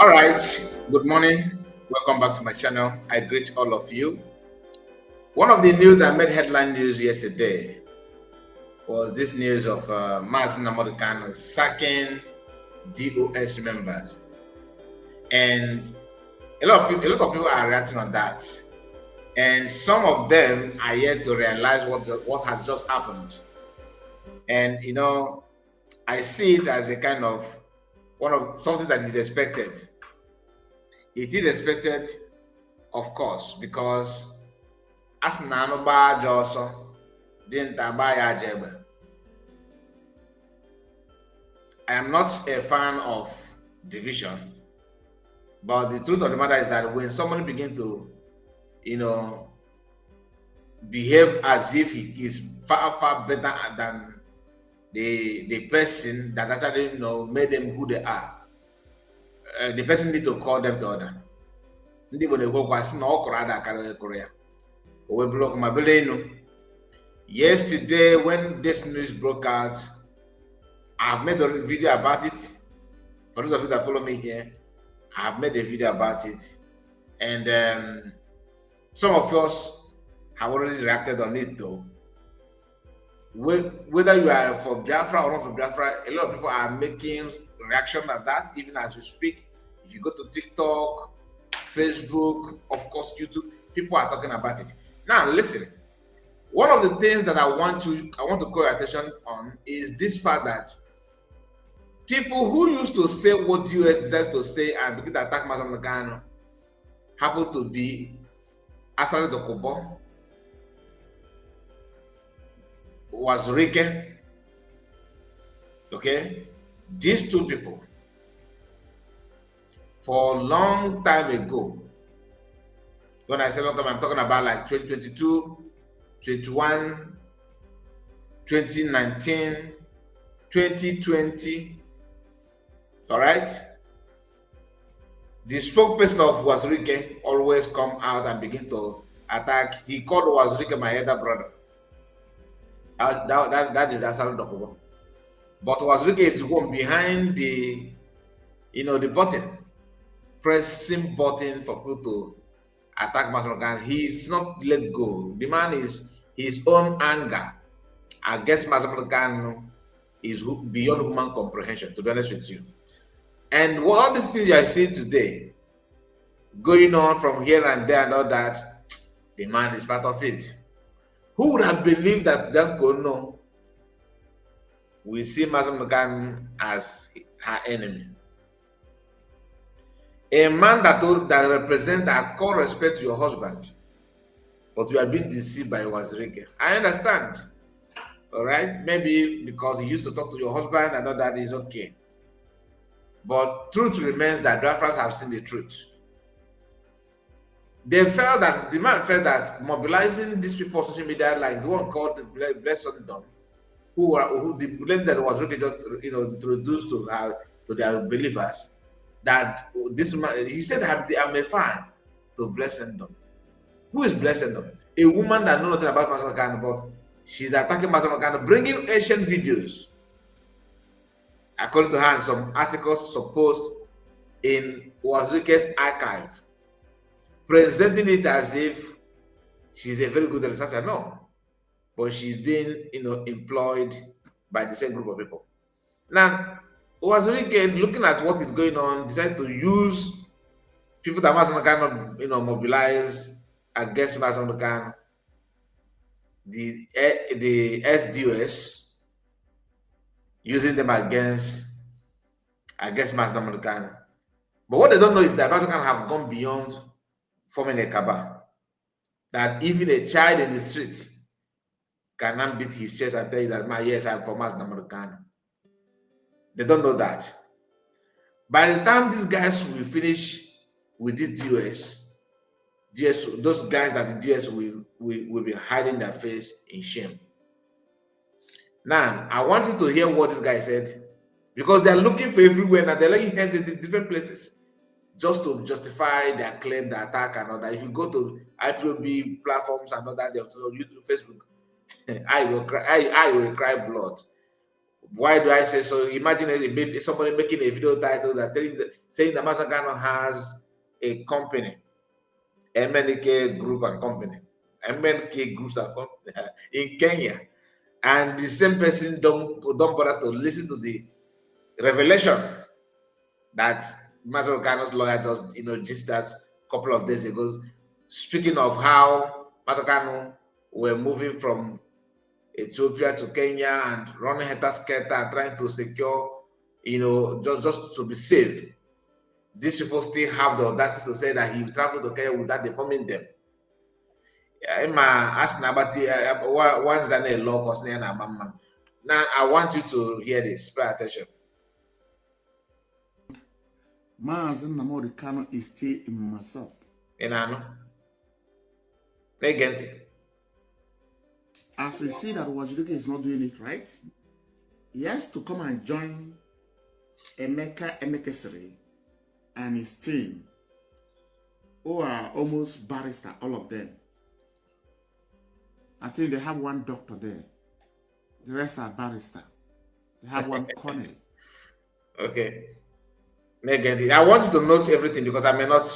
All right, good morning. Welcome back to my channel. I greet all of you. One of the news that made headline news yesterday was this news of Mnk'S sacking DOS members, and a lot of people are reacting on that, and some of them are yet to realize what has just happened. And I see it as a kind of something that is expected. It is expected, of course, because as Nanoba Joso didn't I am not a fan of division, but the truth of the matter is that when somebody begins to, behave as if he is far better than the person that actually made them who they are, the person need to call them to order. Yesterday, when this news broke out, I've made a video about it. For those of you that follow me here, I've made a video about it, and some of us have already reacted on it though. Whether you are from Biafra or not from Biafra, a lot of people are making reaction at that, even as you speak. If you go to TikTok, Facebook, of course, YouTube, people are talking about it. Now, listen. One of the things that I want to call your attention on is this fact that people who used to say what the US decides to say and begin to attack Mnk'S happen to be Asari Dokubo, Wazurike. Okay, these two people, for a long time ago, when I say long time, I'm talking about like 2022, 21, 2019, 2020. All right. The spokesperson of Wazurike always come out and begin to attack. He called Wazurike my elder brother. That is Asari Dokubo. But Wazurike is the one behind the, the button, pressing button for people to attack Mnk'S. He's not let go. The man is his own anger against Mnk'S is beyond human comprehension, to be honest with you. And what this thing I see today, going on from here and there and all that, the man is part of it. Who would have believed that Dankono will see Mnk'S as her enemy? A man that represents that call respect to your husband, but you are being deceived by Wazirike. I understand. All right, maybe because he used to talk to your husband and all that is okay. But truth remains that Biafrans have seen the truth. The man felt that mobilizing these people on social media, like the one called Blessendom, who the lady that was really just introduced to their believers, that this man, he said, I'm a fan to Blessendom. Who is Blessendom? A woman that knows nothing about Mnk'S, but she's attacking Mnk'S, bringing ancient videos. According to her, some articles supposed in Wazirike's archive, presenting it as if she's a very good researcher. No, but she's being, employed by the same group of people. Now, Wazirike, looking at what is going on, decided to use people that Mnk'S, mobilize against Mnk'S, the SDOS, using them against Mnk'S. But what they don't know is that Mnk'S have gone beyond forming a cabal. That even a child in the street cannot beat his chest and tell you that, yes, I'm from Mnk'S. They don't know that. By the time these guys will finish with this DOS, those guys that the DOS will be hiding their face in shame. Now, I want you to hear what this guy said, because they're looking for everywhere now. They're looking in different places just to justify their claim, their attack, and all that. If you go to IPOB platforms and all that, YouTube, Facebook, I will cry blood. Why do I say so? Imagine somebody making a video title that saying that Masakano has a company, MNK Group and Company, MNK Groups and Company in Kenya, and the same person don't bother to listen to the revelation that Masakano's lawyer just just that a couple of days ago, speaking of how Masakano were moving from Ethiopia to Kenya and running heter-skelter and trying to secure, just to be safe. These people still have the audacity to say that he traveled to Kenya without informing them. Now, I want you to hear this. Pay attention. Mnk'S Kano is still in Masop. As I see that Wajuduke is not doing it right, he has to come and join Mnk'S and his team, who are almost barrister, all of them. I think they have one doctor there. The rest are barrister. They have one colonel. Okay. I want you to note everything because I may not,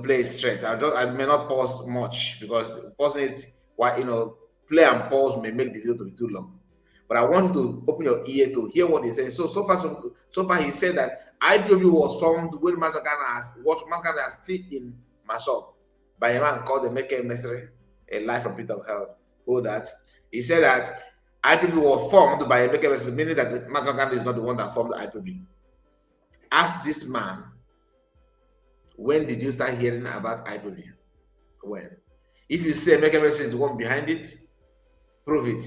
play straight. I may not pause much because pausing it, play and pause may make the video to be too long. But I want you to open your ear to hear what he's saying. So far he said that IPOB was formed when Masakana is still in Masop by a man called the Mnk'S, a life from Peter of Hell. Hold that. He said that IPOB was formed by a Mnk'S, meaning that Masakana is not the one that formed the IPOB. Ask this man, when did you start hearing about IPOB? When? If you say Mnk'S is the one behind it, prove it.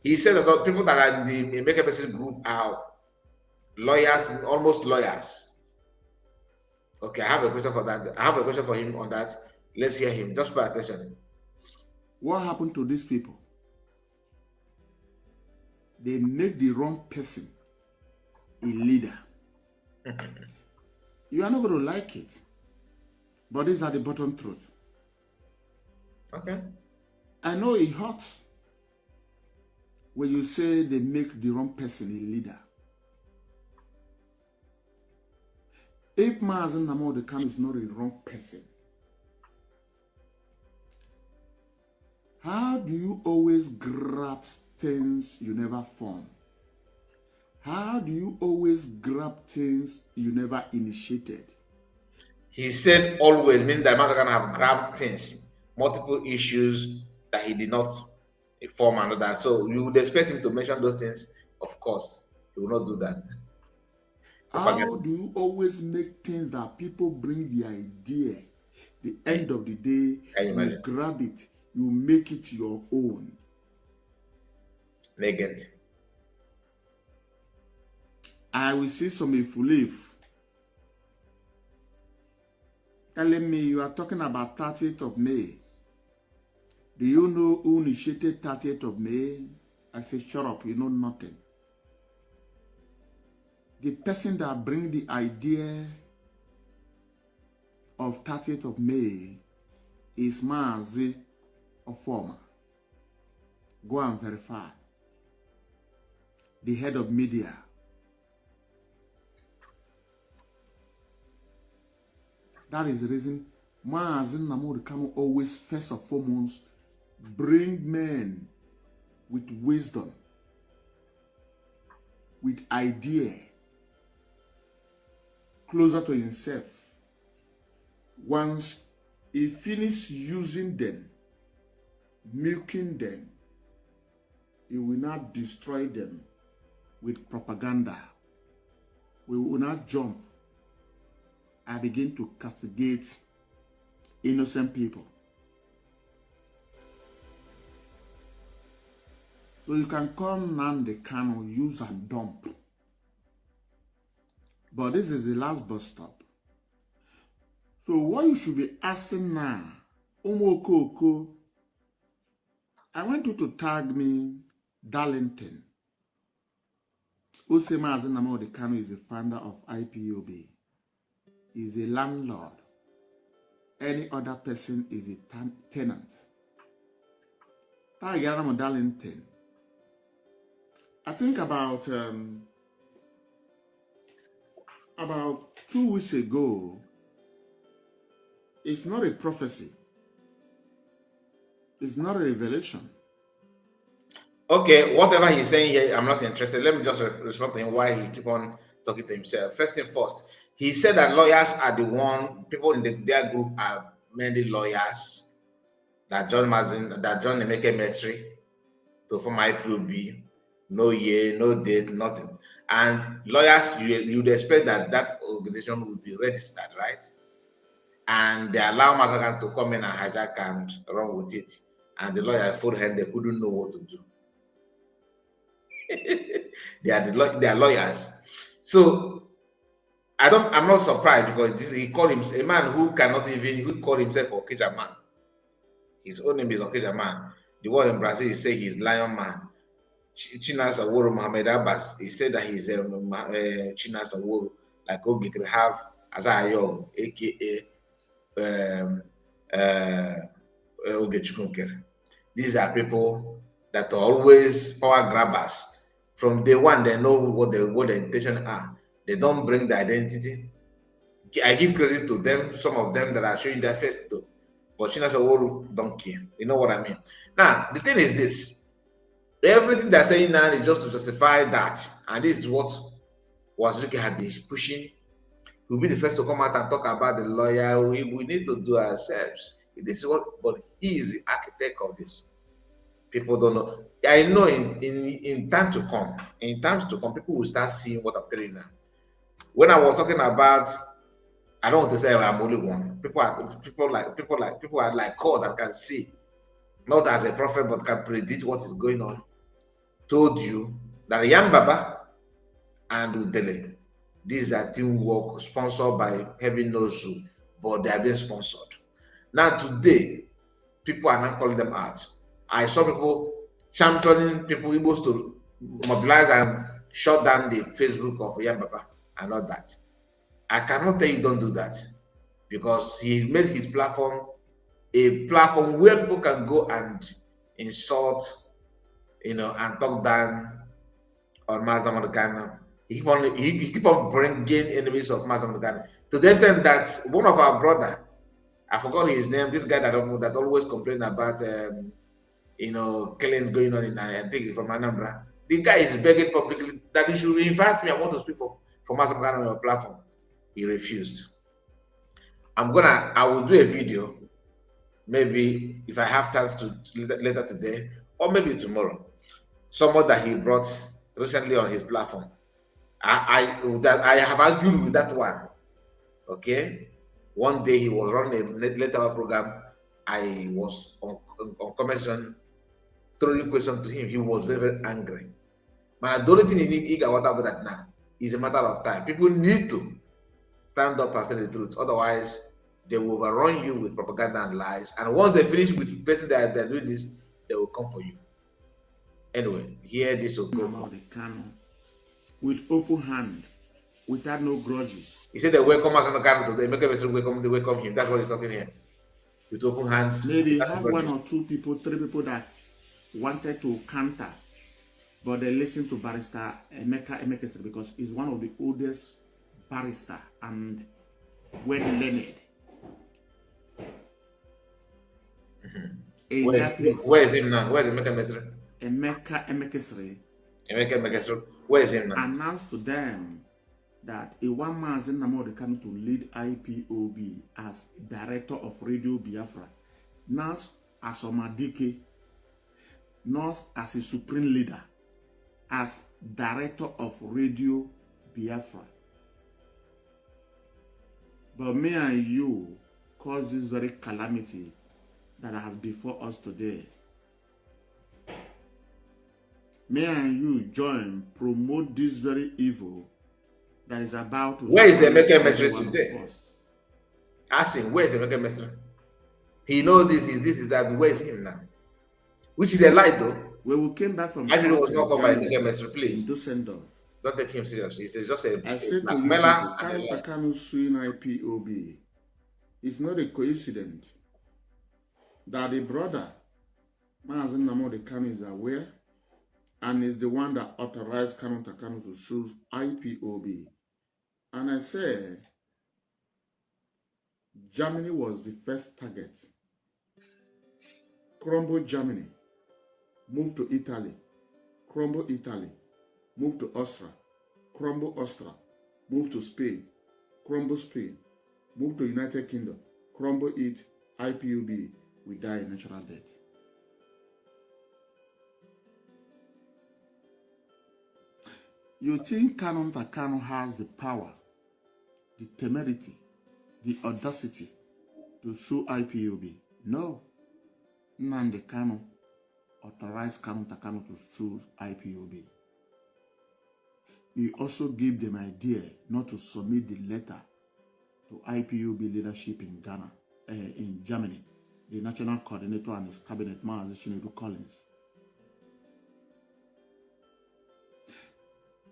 He said that people that are in the Mnk'S group are lawyers, almost lawyers. Okay, I have a question for that. I have a question for him on that. Let's hear him. Just pay attention. What happened to these people? They make the wrong person a leader. You are not going to like it. But these are the bottom truth. Okay. I know it hurts when you say they make the wrong person a leader. If Mnk'S Kano is not a wrong person, how do you always grab things you never form? How do you always grab things you never initiated? He said always, meaning that Mnk'S Kano have grabbed things, multiple issues that he did not inform and all that. So you would expect him to mention those things. Of course, he will not do that. How do you always make things that people bring the idea, the end of the day, you grab it, you make it your own? Negative. I will see some ifulif telling me you are talking about 30th of May. Do you know who initiated 30th of May? I say, shut up, you know nothing. The person that bring the idea of 30th of May is Maazi Ofoma. Go and verify. The head of media. That is the reason Mnk'S Kano always, first and foremost, bring men with wisdom, with idea, closer to himself. Once he finishes using them, milking them, he will not destroy them with propaganda. We will not jump and begin to castigate innocent people. So you can call Nnamdi Kanu use and dump. But this is the last bus stop. So what you should be asking now, Umokoko, I want you to tag me Darlington. Usema Mnk'S Kano is the founder of IPOB. Is a landlord. Any other person is a tenant. Darlington. I think about 2 weeks ago, it's not a prophecy. It's not a revelation. Okay, whatever he's saying here, I'm not interested. Let me just respond to him why he keep on talking to himself. First thing first, he said that lawyers are the one people in their group are mainly lawyers. That John Emeka Mesri to form IPOB, no year, no date, nothing. And lawyers, you'd expect that organization would be registered, right? And they allow Mazagan to come in and hijack and run with it. And the lawyer full hand, they couldn't know what to do. they are lawyers. So I'm not surprised because he called him a man who call himself Okija man. His own name is Okija man. The one in Brazil is saying he's Lion Man. Chinas Aworo Mohamed Abbas, he said that he's Chinas Aworo, like Ogi can have Azayog, aka Oge Chukunker. These are people that are always power grabbers. From day one, they know what the intention are. They don't bring the identity. I give credit to them, some of them that are showing their face too. But Chinas Aworo don't care. You know what I mean? Now, the thing is this. Everything they're saying now is just to justify that. And this is what Wazuki had been pushing. He'll be the first to come out and talk about the lawyer. We need to do ourselves. This is what, but he is the architect of this. People don't know. I know in time to come, people will start seeing what I'm telling you now. When I was talking about, I don't want to say I'm only one. People are like us that can see, not as a prophet, but can predict what is going on. Told you that Yam Baba and Udele, these are teamwork sponsored by Heaven Knows Who, but they are being sponsored. Now today, people are not calling them out. I saw people championing people able to mobilize and shut down the Facebook of Yam Baba and all that. I cannot tell you don't do that because he made his platform a platform where people can go and insult, and talk down on Mazda Madagana. He keep on bringing enemies of Mazda Madagana to the extent that one of our brother, I forgot his name, this guy that always complain about killings going on in I think from Anambra. The guy is begging publicly that you should invite me. I want to speak for Mazda Madagana on your platform. He refused. I will do a video, maybe if I have chance to later today or maybe tomorrow. Someone that he brought recently on his platform. I have argued with that one. Okay. One day he was running a later program. I was on comment throwing question to him. He was very, very angry. But the only thing he got about that now is a matter of time. People need to stand up and say the truth. Otherwise, they will overrun you with propaganda and lies. And once they finish with the person that they're doing this, they will come for you. Anyway, here this will go. With open hand, without no grudges. He said they welcome us on the camera today. Make everything they welcome him. That's what he's talking here. With open hands. Maybe have one or two people, 3 people that wanted to counter, but they listened to Barrister Mnk'S because he's one of the oldest barrister and well learned. Where is him now? Where is Mnk'S? Mnk'S. Where is him now? Announced to them that a one man is in Namor coming to lead IPOB as director of Radio Biafra, not as Omadike, not as a supreme leader, as director of Radio Biafra. But me and you caused this very calamity that has before us today. Me and you join, promote this very evil that is about to. Where is the Mnk'S today? Ask him, where is the Mnk'S? He knows this is that. Where is him now? Which is a lie, though. When we came back from. I didn't was not called by Mnk'S, please. Do send off. Don't take him seriously. It's just a. I said to you, Kanu suing IPOB. It's not a coincidence that the brother, Mazen Namode Kanu, is aware and is the one that authorized Kanu Takano to sue IPOB. And I said, Germany was the first target. Crumble Germany, move to Italy, crumble Italy, move to Austria, crumble Austria, move to Spain, crumble Spain, move to United Kingdom, crumble it, IPOB, we die in natural death. You think Kanu Takano has the power, the temerity, the audacity to sue IPOB? No. Nnamdi Kanu authorized Kanu Takano to sue IPOB. He also gave them idea not to submit the letter to IPOB leadership in Ghana, in Germany, the national coordinator and his cabinet man, Chinedu Collins.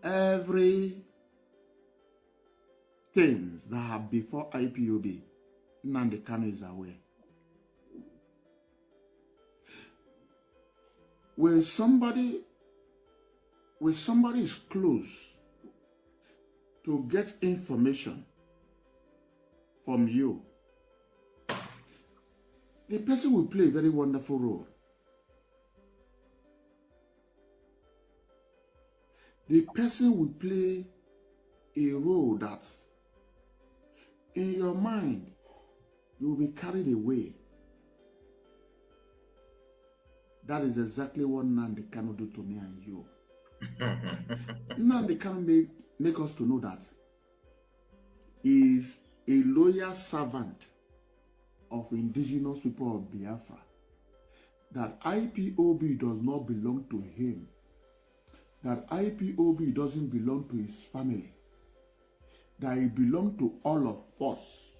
Every things that are before IPOB, Nnamdi Kanu is aware. When somebody is close to get information from you, the person will play a very wonderful role. The person will play a role that in your mind you will be carried away. That is exactly what Nnamdi Kanu do to me and you. Nnamdi Kanu make us to know that he is a loyal servant of indigenous people of Biafra. That IPOB does not belong to him. That IPOB doesn't belong to his family. That it belongs to all of us.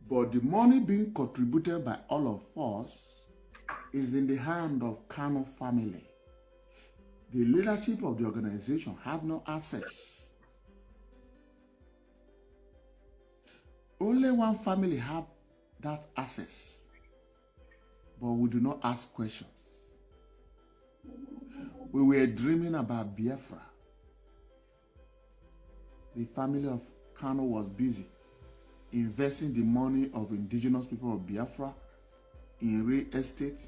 But the money being contributed by all of us is in the hand of Kanu family. The leadership of the organization have no access. Only one family have that access, but we do not ask questions. We were dreaming about Biafra. The family of Kanu was busy investing the money of indigenous people of Biafra in real estate,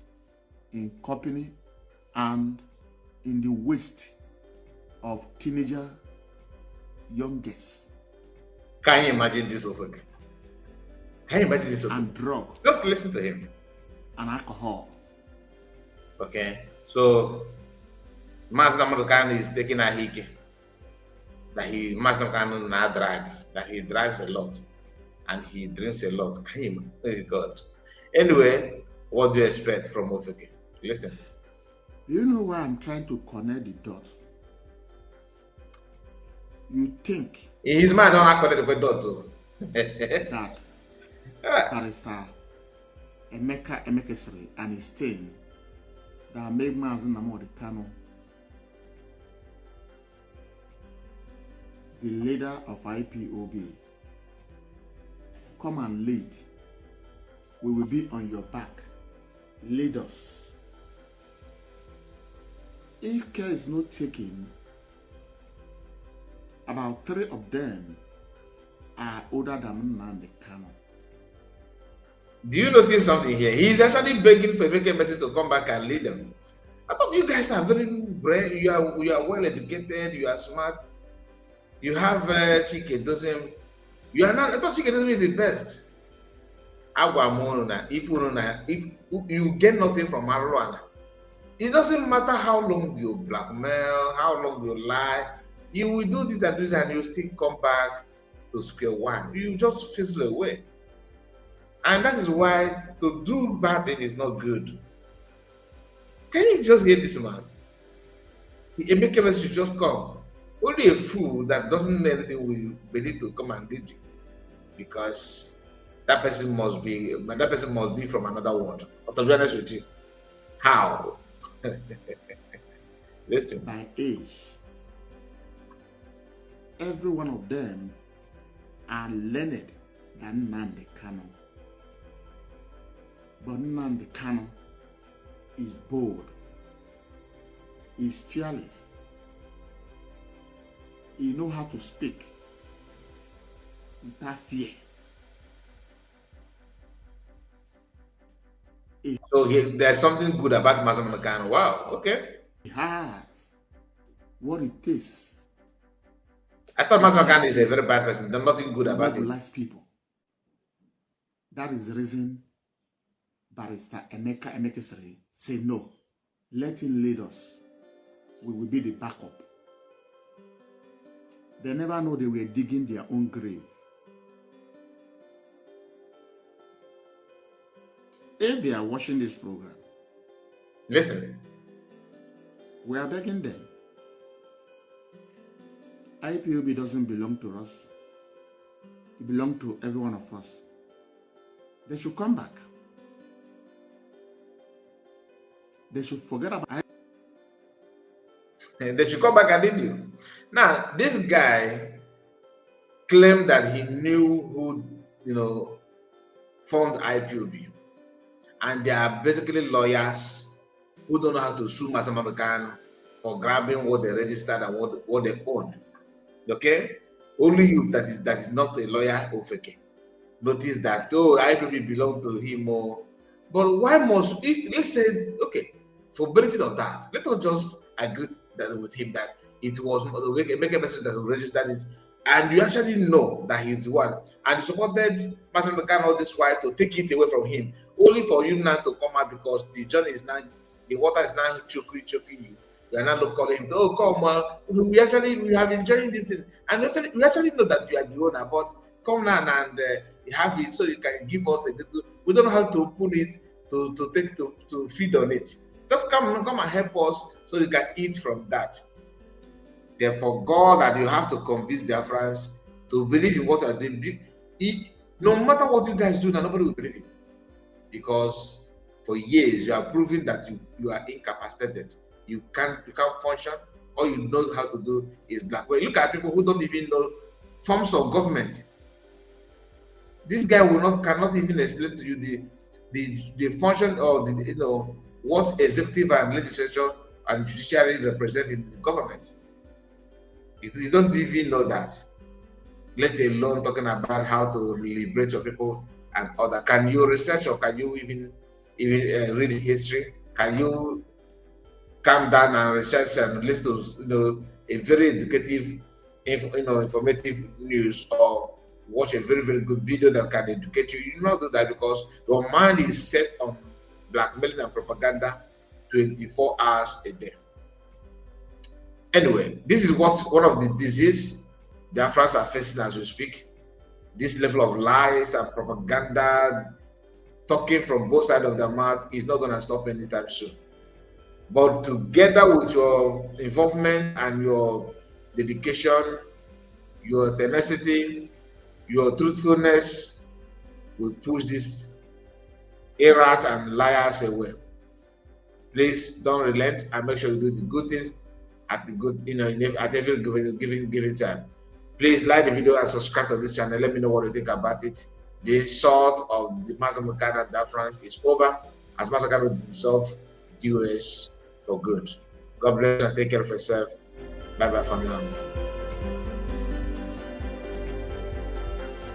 in company, and in the waste of teenager youngest. Can you imagine this over? Can you imagine this over? And drug. Just listen to him. And alcohol. Okay, so Master Kanu is taking a hike. That Master Kanu na drag. That he drives a lot, and he drinks a lot. Can you imagine? Oh God. Anyway, what do you expect from Ofeke? Listen. You know why I'm trying to connect the dots? You think His mind don't connect the dot too. that Barrister Mnk'S and his team that made Nnamdi Kanu the leader of IPOB, come and lead. We will be on your back. Lead us. If care is not taken, about 3 of them are older than Nnamdi Kanu. Do you notice something here? He's actually begging for Mnk'S to come back and lead them. I thought you guys are very brave. You are well educated. You are smart. You have Chike doesn't. You are not. I thought Chike doesn't is the best. If you get nothing from Marwana, it doesn't matter how long you blackmail, how long you lie. You will do this and this, and you still come back to square one. You just fizzle away. And that is why to do bad thing is not good. Can you just hear this man? Mnk'S should just come. Only a fool that doesn't know anything will be need to come and lead you. Because that person must be from another world. But to be honest with you, how? Listen. By age, every one of them are learned than Nnamdi Kanu. But Nnamdi Kanu is bold. is fearless. He knows how to speak without fear. So there's something good about Master Mnk'S. Wow, okay. He has what it takes I thought to Master fight Mnk'S is a very bad person. There's nothing good to about him. mobilize people. That is the reason Barrister Mnk'S say no. Let him lead us. We will be the backup. They never know they were digging their own grave. If they are watching this program, Listen, we are begging them. IPOB doesn't belong to us. It belongs to every one of us. They should come back. They should forget about IPOB. and they should come back and lead you. Now, this guy claimed that he knew who, formed IPOB. And they are basically lawyers who don't know how to sue Master Mnk'S for grabbing what they registered and what they own. Okay? Only you that is not a lawyer or fake. Notice that IPOB belong to him or but why must let's say okay, for benefit of that, let us just agree with him that it was make a message that registered it, and you actually know that he's the one, and you supported Master Mnk'S all this while to take it away from him, only for you now to come out because the journey is now, the water is now choking you. You are now calling him, oh come on, we have been enjoying this thing, and we actually know that you are the owner, but come now and have it so you can give us a little. We don't know how to open it to feed on it. Just come and help us so you can eat from that. Therefore, God, that you have to convince Biafrans to believe in what you are doing. No matter what you guys do, now nobody will believe you. Because for years you are proving that you are incapacitated. You can't function. All you know how to do is blackmail. Look at people who don't even know forms of government. This guy cannot even explain to you the function of what executive and legislature and judiciary represent in the government. You don't even know that. Let alone talking about how to liberate your people and other. Can you research or can you even read history? Can you calm down and research and listen to a very educative, informative news, or watch a very, very good video that can educate you? You not do that because your mind is set on blackmailing and propaganda 24 hours a day. Anyway, this is one of the diseases the Biafrans are facing as we speak. This level of lies and propaganda, talking from both sides of their mouth, is not going to stop anytime soon. But together with your involvement and your dedication, your tenacity, your truthfulness, will push these errors and liars away. Please don't relent and make sure you do the good things at the good, at every given time. Please like the video and subscribe to this channel. Let me know what you think about it. The sort of the Master Mnk'S and Biafrans is over, as Master Mnk'S will dissolve the US for good. God bless and take care of yourself. Bye bye for now.